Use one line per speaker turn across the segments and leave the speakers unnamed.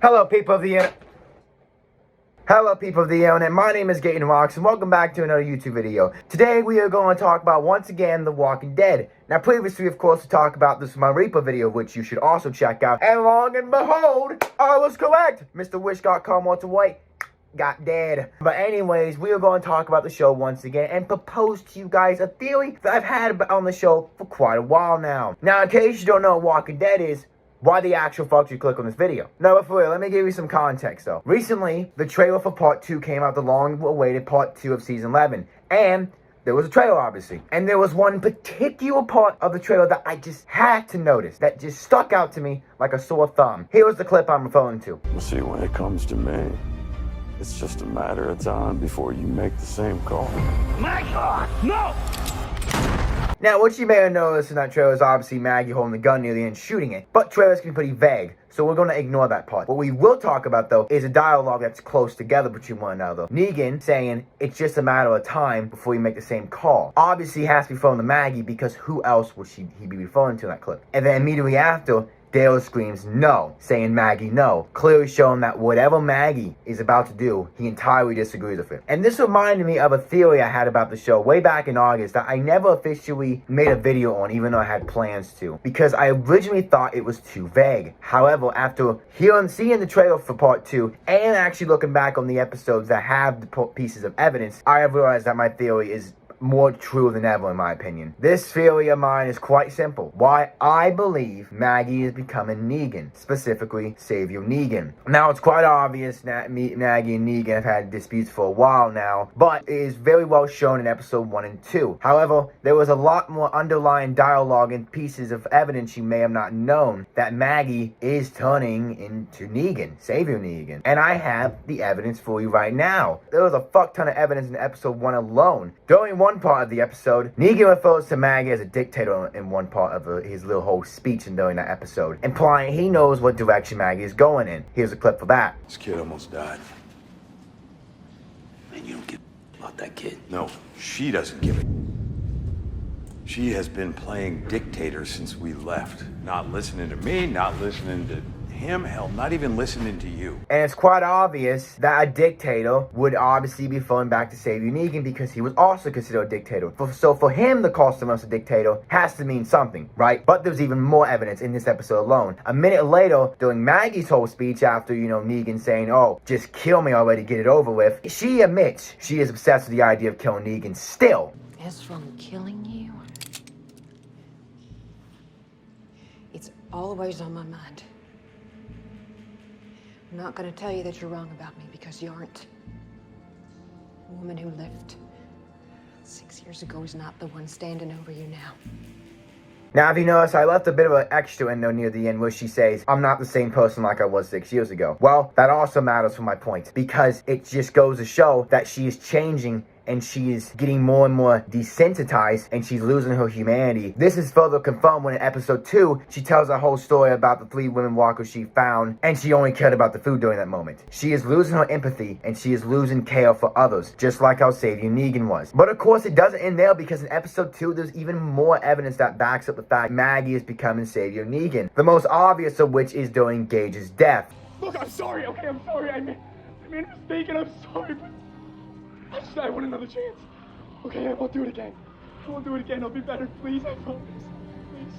Hello, people of the internet. Hello, people of the internet. My name is Gaten Rocks, and welcome back to another YouTube video. Today, we are going to talk about, once again, The Walking Dead. Now, previously, of course, we talked about this in my Reaper video, which you should also check out. And long and behold, I was correct. Mr. Wish got calm, Walter White got dead. But anyways, we are going to talk about the show once again and propose to you guys a theory that I've had on the show for quite a while now. Now, in case you don't know what Walking Dead is, why the actual fuck you click on this video? No, but for real, let me give you some context though. Recently, the trailer for part 2 came out, the long-awaited part 2 of season 11. And there was a trailer, obviously. And there was one particular part of the trailer that I just had to notice, that just stuck out to me like a sore thumb. Here was the clip I'm referring to.
See, when it comes to me, it's just a matter of time before you make the same call.
My God, no!
Now, what you may have noticed in that trailer is obviously Maggie holding the gun near the end shooting it. But trailers can be pretty vague, so we're going to ignore that part. What we will talk about, though, is a dialogue that's close together between one another. Negan saying, it's just a matter of time before you make the same call. Obviously, he has to be referring to Maggie, because who else would he be referring to in that clip? And then immediately after, Dale screams no, saying Maggie no, clearly showing that whatever Maggie is about to do, he entirely disagrees with it. And this reminded me of a theory I had about the show way back in August that I never officially made a video on, even though I had plans to, because I originally thought it was too vague. However, after seeing the trailer for part 2 and actually looking back on the episodes that have the pieces of evidence, I have realized that my theory is more true than ever, in my opinion. This theory of mine is quite simple. Why I believe Maggie is becoming Negan, specifically Savior Negan. Now, it's quite obvious that Maggie and Negan have had disputes for a while now, but it is very well shown in episode 1 and 2. However, there was a lot more underlying dialogue and pieces of evidence you may have not known that Maggie is turning into Negan, Savior Negan. And I have the evidence for you right now. There was a fuck ton of evidence in episode 1 alone. During one part of the episode, Negan refers to Maggie as a dictator in one part of his little whole speech during that episode, implying he knows what direction Maggie is going in. Here's a clip for that.
This kid almost died.
Man, you don't give a about that kid.
No, she doesn't give it. She has been playing dictator since we left. Not listening to me, not listening to him, hell, not even listening to you.
And it's quite obvious that a dictator would obviously be falling back to Savior Negan because he was also considered a dictator. So for him to call someone else a dictator has to mean something, right? But there's even more evidence in this episode alone. A minute later, during Maggie's whole speech after, Negan saying, oh, just kill me already, get it over with, she admits she is obsessed with the idea of killing Negan still.
As from killing you, it's always on my mind. I'm not gonna tell you that you're wrong about me, because you aren't. The woman who lived 6 years ago is not the one standing over you now.
Now, if you notice, I left a bit of an extra in there near the end where she says, I'm not the same person like I was 6 years ago. Well, that also matters for my point, because it just goes to show that she is changing and she is getting more and more desensitized and she's losing her humanity. This is further confirmed when in episode 2, she tells a whole story about the 3 women walkers she found and she only cared about the food during that moment. She is losing her empathy and she is losing care for others, just like how Savior Negan was. But of course, it doesn't end there, because in episode 2, there's even more evidence that backs up the fact Maggie is becoming Savior Negan. The most obvious of which is during Gage's death.
Look, I'm sorry, okay? I'm sorry. I made a mistake and I'm sorry, but I want another chance. Okay, I won't do it again. I won't do it again. I'll be better, please. I promise. Please.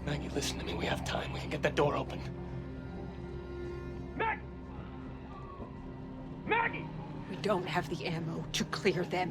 Maggie, listen to me. We have time. We can get that door open. Maggie!
We don't have the ammo to clear them.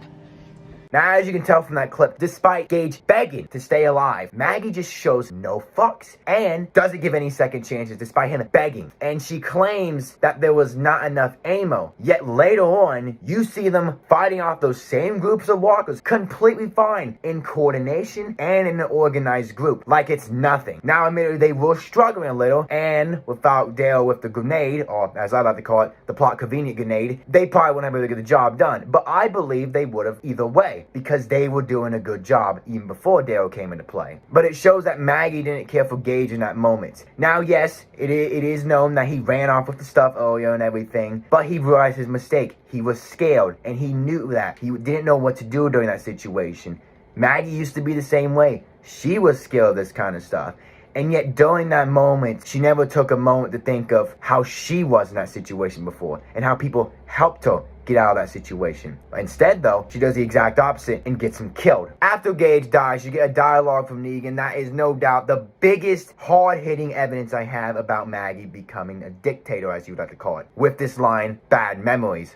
Now, as you can tell from that clip, despite Gage begging to stay alive, Maggie just shows no fucks and doesn't give any second chances despite him begging. And she claims that there was not enough ammo. Yet later on, you see them fighting off those same groups of walkers completely fine in coordination and in an organized group, like it's nothing. Now, admittedly, they were struggling a little, and without Dale with the grenade, or as I like to call it, the plot convenient grenade, they probably wouldn't have been able to get the job done. But I believe they would have either way, because they were doing a good job even before Dale came into play. But it shows that Maggie didn't care for Gage in that moment. Now, yes, it is known that he ran off with the stuff earlier and everything, but he realized his mistake. He was scared, and he knew that. He didn't know what to do during that situation. Maggie used to be the same way. She was scared of this kind of stuff. And yet during that moment, she never took a moment to think of how she was in that situation before and how people helped her get out of that situation. Instead, though, she does the exact opposite and gets him killed. After Gage dies, you get a dialogue from Negan that is no doubt the biggest hard-hitting evidence I have about Maggie becoming a dictator, as you would like to call it, with this line, "bad memories."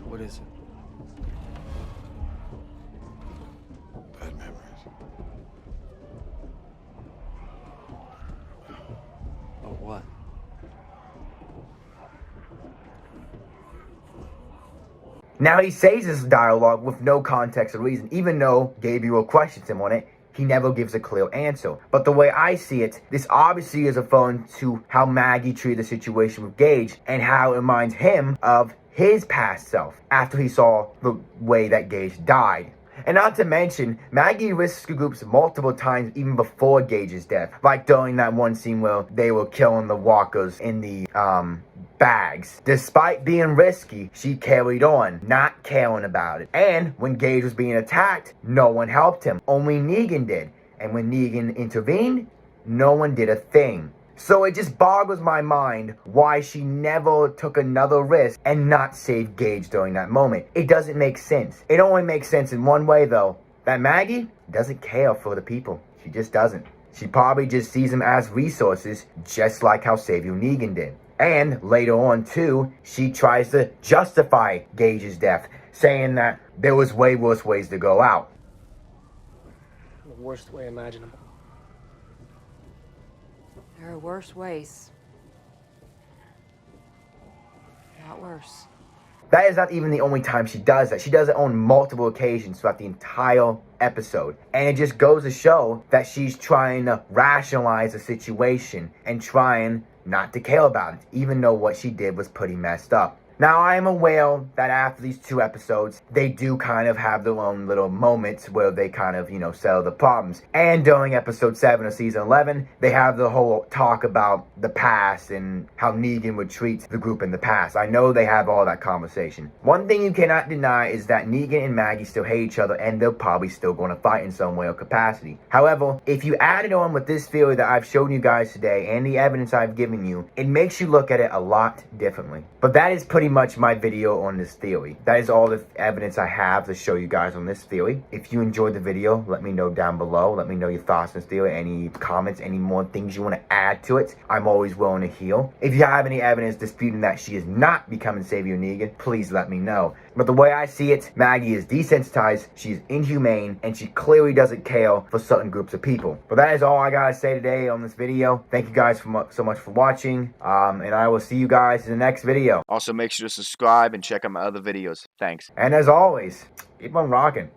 What is it?
Bad memories.
Oh, what?
Now he says this dialogue with no context or reason, even though Gabriel questions him on it. He never gives a clear answer. But the way I see it, this obviously is a referring to how Maggie treated the situation with Gage and how it reminds him of his past self after he saw the way that Gage died. And not to mention, Maggie risks the groups multiple times even before Gage's death. Like during that one scene where they were killing the walkers in the, bags. Despite being risky, she carried on, not caring about it. And when Gage was being attacked, no one helped him. Only Negan did. And when Negan intervened, no one did a thing. So it just boggles my mind why she never took another risk and not saved Gage during that moment. It doesn't make sense. It only makes sense in one way though, that Maggie doesn't care for the people. She just doesn't. She probably just sees them as resources, just like how Savior Negan did. And later on too, she tries to justify Gage's death, saying that there was way worse ways to go out.
The worst way imaginable.
There are worse ways. A lot worse.
That is not even the only time she does that. She does it on multiple occasions throughout the entire episode. And it just goes to show that she's trying to rationalize the situation and trying not to care about it, even though what she did was pretty messed up. Now, I am aware that after these 2 episodes, they do kind of have their own little moments where they kind of, settle the problems. And during episode 7 of season 11, they have the whole talk about the past and how Negan would treat the group in the past. I know they have all that conversation. One thing you cannot deny is that Negan and Maggie still hate each other and they're probably still going to fight in some way or capacity. However, if you add it on with this theory that I've shown you guys today and the evidence I've given you, it makes you look at it a lot differently. But that is pretty much my video on this theory. That is all the evidence I have to show you guys on this theory. If you enjoyed the video, let me know down below. Let me know your thoughts on this theory, any comments, any more things you want to add to it. I'm always willing to hear. If you have any evidence disputing that she is not becoming Savior Negan, please let me know. But the way I see it, Maggie is desensitized, she's inhumane, and she clearly doesn't care for certain groups of people. But that is all I gotta say today on this video. Thank you guys so much for watching, and I will see you guys in the next video.
Also, make sure to subscribe and check out my other videos. Thanks.
And as always, keep on rocking.